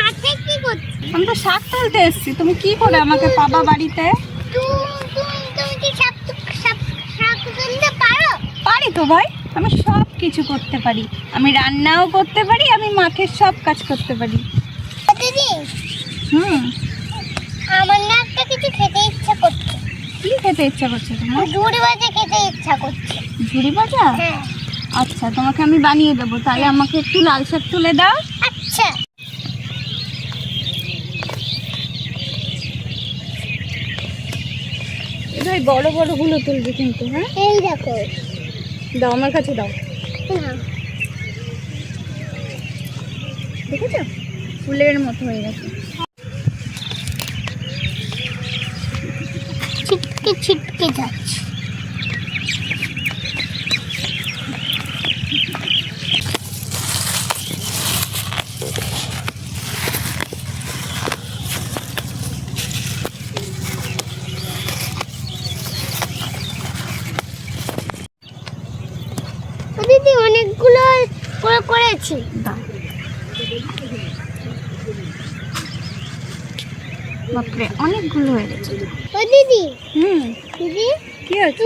মাঠে কি করছিস? আমি তো শাক তুলতে এসেছি, তুমি কি করে আমাকে পাবা বাড়িতে? তুমি কি শাক তুলতে পারো? পারি তো ভাই, আমি সব কিছু করতে পারি। আমি রান্নাও করতে পারি, আমি মাঠের সব কাজ করতে পারি। দিদি, আমার না একটা কিছু খেতে ইচ্ছা করছে। কি খেতে ইচ্ছা করছে তোমার? ঝুড়ি ভাজা খেতে ইচ্ছা করছে। ঝুড়ি ভাজা? হ্যাঁ। আচ্ছা, তোমাকে আমি বানিয়ে দেবো, তাহলে আমাকে একটু লাল শাক তুলে দাও। আচ্ছা। ভাই বড় বড় গুলো তুলবে কিন্তু। হ্যাঁ, এই দেখো। দাও আমার কাছে দাও। না, দেখেছো ফুলের মতো হয়ে গেছে। ছিটকে ছিটকে যাচ্ছে। দিদি অনেকগুলো করেছি। বাপরে, অনেকগুলো হয়ে গেছে। ও দিদি, দিদি কি আছে?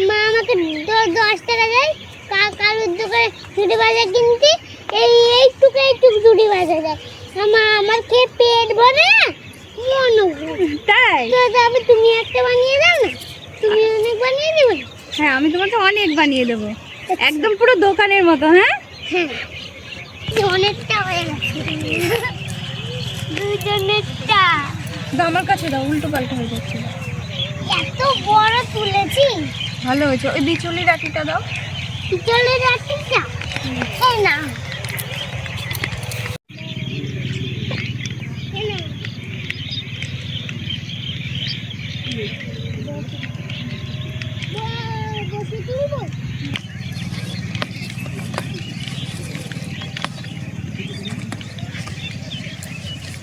মা আমাকে 10 টাকা দেয় কারোর দোকানে ঝুড়ি ভাজা কিনতে। এইটুকু ঝুড়ি ভাজা দেয়। আমার খেয়ে পেট ভরে না। তাই? তবে তুমি একটা বানিয়ে দাও না। তুমি অনেক বানিয়ে দেবে। হ্যাঁ, আমি তোমাকে অনেক বানিয়ে দেবো, একদম পুরো দোকানের মতো। হ্যাঁ হ্যাঁ, অনেকটা হয়ে গেছে। দুজনেরটা দাও আমার কাছে দাও, উল্টো পাল্টা হয়ে যাচ্ছে। এত বড় তুলেছি। ভালো হয়েছে। ওই বিচুলি রাখিটা দাও। চলে যাচ্ছিস না? এই না।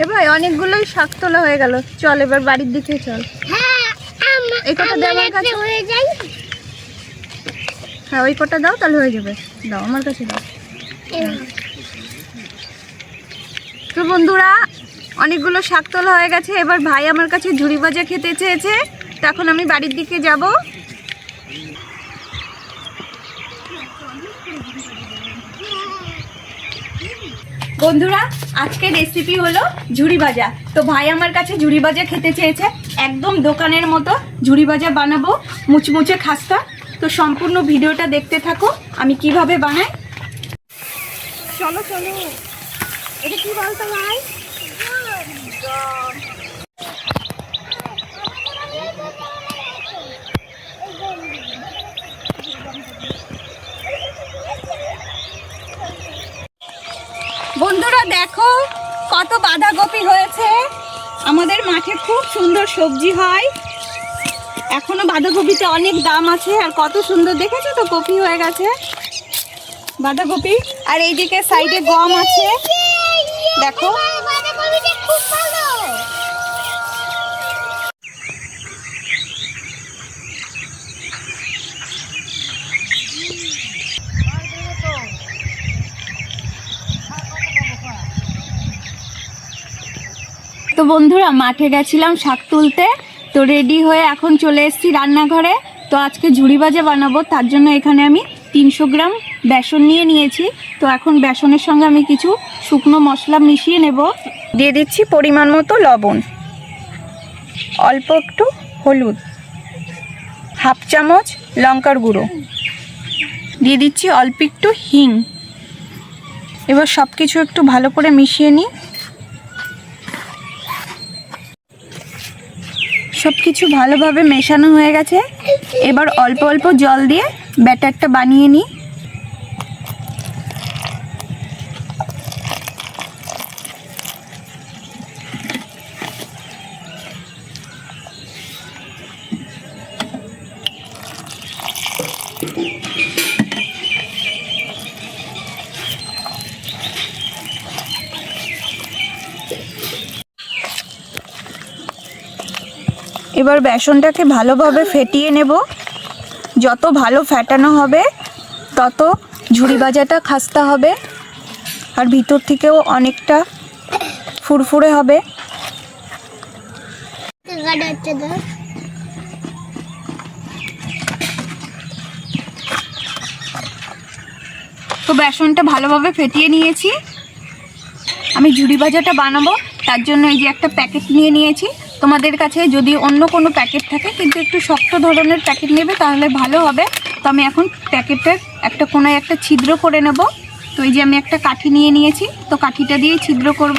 এ ভাই, অনেকগুলোই শাক তোলা হয়ে গেল, চল এবার বাড়ির দিকে চল। হ্যাঁ, এই কটা দাও আমার কাছে। হয়ে যাই। হ্যাঁ, ওই কটা দাও, তাহলে হয়ে যাবে। দাও আমার কাছে দাও। তো বন্ধুরা, অনেকগুলো শাক তোলা হয়ে গেছে। এবার ভাই আমার কাছে ঝুড়ি ভাজা খেতে চেয়েছে, তো এখন আমি বাড়ির দিকে যাব। বন্ধুরা, আজকে রেসিপি হলো ঝুড়ি ভাজা। তো ভাই আমার কাছে ঝুড়ি ভাজা খেতে চেয়েছে, একদম দোকানের মতো ঝুড়ি ভাজা বানাবো, মুচমুচে খাস্তা। তো সম্পূর্ণ ভিডিওটা দেখতে থাকো আমি কিভাবে বানাই। চলো চলো। এটা কি বলতো ভাই? বন্ধুরা দেখো, কত বাঁধাকপি হয়েছে। আমাদের মাঠে খুব সুন্দর সবজি হয়। এখনো বাঁধাকপিতে অনেক দাম আছে। আর কত সুন্দর, দেখেছো তো কপি হয়ে গেছে বাঁধাকপি। আর এইদিকে সাইডে গম আছে, দেখো। তো বন্ধুরা, মাঠে গেছিলাম শাক তুলতে, তো রেডি হয়ে এখন চলে এসেছি রান্নাঘরে। তো আজকে ঝুড়ি ভাজা বানাবো, তার জন্য এখানে আমি 300 গ্রাম বেসন নিয়েছি। তো এখন বেসনের সঙ্গে আমি কিছু শুকনো মশলা মিশিয়ে নেব। দিয়ে দিচ্ছি পরিমাণ মতো লবণ, অল্প একটু হলুদ, হাফ চামচ লঙ্কার গুঁড়ো, দিয়ে দিচ্ছি অল্প একটু হিং। এবার সব কিছু একটু ভালো করে মিশিয়ে নিই। সব কিছু ভালোভাবে মেশানো হয়ে গেছে। এবার অল্প অল্প জল দিয়ে ব্যাটারটা বানিয়ে নিই। এবার বেসনটাকে ভালোভাবে ফেটিয়ে নেব। যত ভালো ফেটানো হবে তত ঝুড়ি ভাজাটা খাস্তা হবে, আর ভিতর থেকেও অনেকটা ফুরফুরে হবে। তো বেসনটা ভালোভাবে ফেটিয়ে নিয়েছি। আমি ঝুড়ি ভাজাটা বানাবো, তার জন্য এই যে একটা প্যাকেট নিয়ে নিয়েছি। তোমাদের কাছে যদি অন্য কোনো প্যাকেট থাকে, কিন্তু একটু শক্ত ধরনের প্যাকেট নেবে তাহলে ভালো হবে। তো আমি এখন প্যাকেটের একটা কোনায় একটা ছিদ্র করে নেব। তো এই যে আমি একটা কাঠি নিয়ে নিয়েছি, তো কাঠিটা দিয়ে ছিদ্র করব।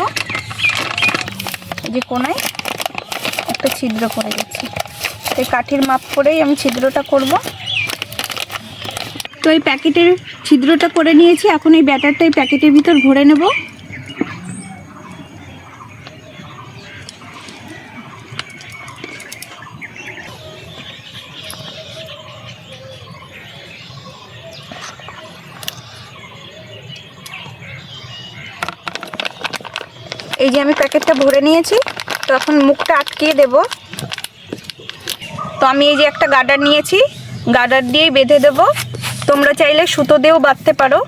এই যে কোনায় একটা ছিদ্র করে দিচ্ছি। এই কাঠির মাপ করেই আমি ছিদ্রটা করব। তো এই প্যাকেটের ছিদ্রটা করে নিয়েছি। এখন এই ব্যাটারটা এই প্যাকেটের ভিতর ভরে নেব। এই যে আমি প্যাকেটটা ভরে নিয়েছি। তো এখন মুখটা আটকিয়ে দেব। তো আমি এই যে একটা গার্ডার নিয়েছি, গার্ডার দিয়েই বেঁধে দেব। তোমরা চাইলে সুতো দিয়েও বাঁধতে পারো।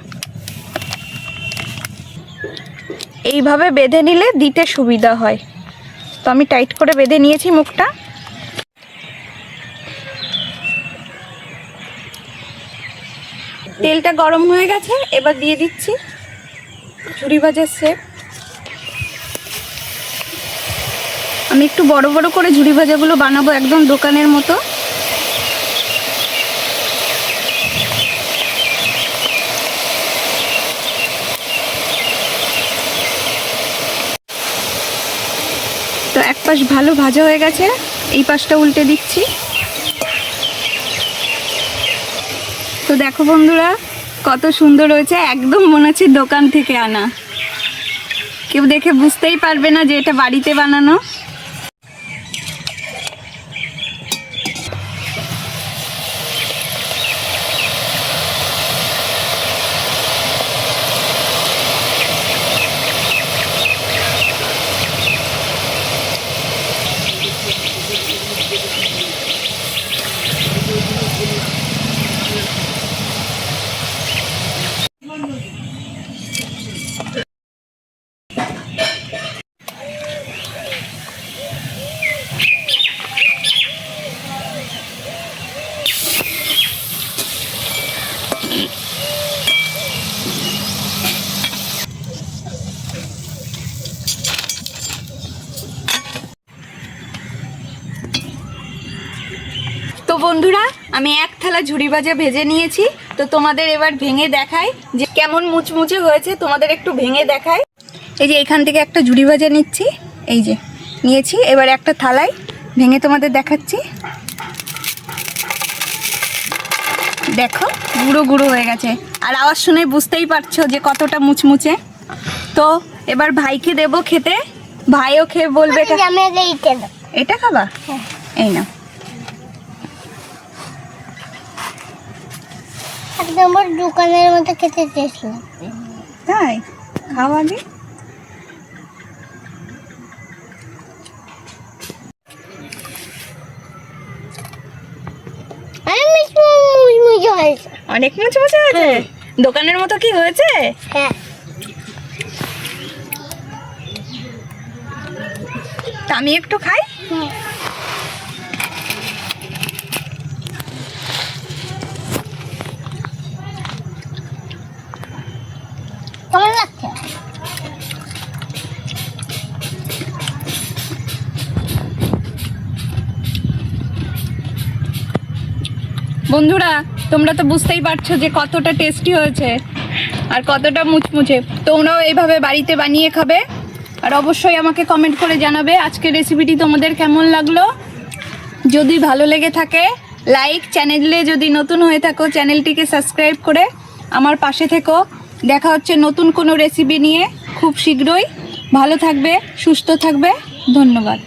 এইভাবে বেঁধে নিলে দিতে সুবিধা হয়। তো আমি টাইট করে বেঁধে নিয়েছি মুখটা। তেলটা গরম হয়ে গেছে, এবার দিয়ে দিচ্ছি ঝুড়ি ভাজার শেপ। আমি একটু বড় বড় করে ঝুড়ি ভাজাগুলো বানাবো, একদম দোকানের মতো। তো এক পাশ ভালো ভাজা হয়ে গেছে, এই পাশটা উল্টে দিচ্ছি। তো দেখো বন্ধুরা, কত সুন্দর হয়েছে, একদম মনে হচ্ছে দোকান থেকে আনা। কেউ দেখে বুঝতেই পারবে না যে এটা বাড়িতে বানানো। তো বন্ধুরা, আমি এক থালা ঝুড়ি ভাজা ভেজে নিয়েছি। তো তোমাদের এবার ভেঙে দেখাই যে কেমন মুচমুচে হয়েছে। তোমাদের একটু ভেঙে দেখাই। এই যে এখান থেকে একটা ঝুড়ি ভাজা নিচ্ছি, এই যে নিয়েছি। এবার একটা থালায় ভেঙে তোমাদের দেখাচ্ছি। দেখো গুঁড়ো গুঁড়ো হয়ে গেছে, আর আওয়াজ শুনে বুঝতেই পারছো যে কতটা মুচমুচে। তো এবার ভাইকে দেব খেতে, ভাইও খেয়ে বলবে এটা খাবা। এই না, একদম দোকানের মতো খেতে টেস্ট লাগবে। তাই খাও আগে। অনেক মুচমুচে হয়েছে, দোকানের মতো কি হয়েছে? হ্যাঁ। আমি একটু খাই। কেমন লাগছে? বন্ধুরা, তোমরা তো বুঝতেই পারছো যে কতটা টেস্টি হয়েছে আর কতটা মুচমুচে। তোমরাও এইভাবে বাড়িতে বানিয়ে খাবে, আর অবশ্যই আমাকে কমেন্ট করে জানাবে আজকের রেসিপিটি তোমাদের কেমন লাগলো। যদি ভালো লেগে থাকে লাইক, চ্যানেলে যদি নতুন হয়ে থাকো চ্যানেলটিকে সাবস্ক্রাইব করে আমার পাশে থেকো। দেখা হচ্ছে নতুন কোনো রেসিপি নিয়ে খুব শীঘ্রই। ভালো থাকবে, সুস্থ থাকবে। ধন্যবাদ।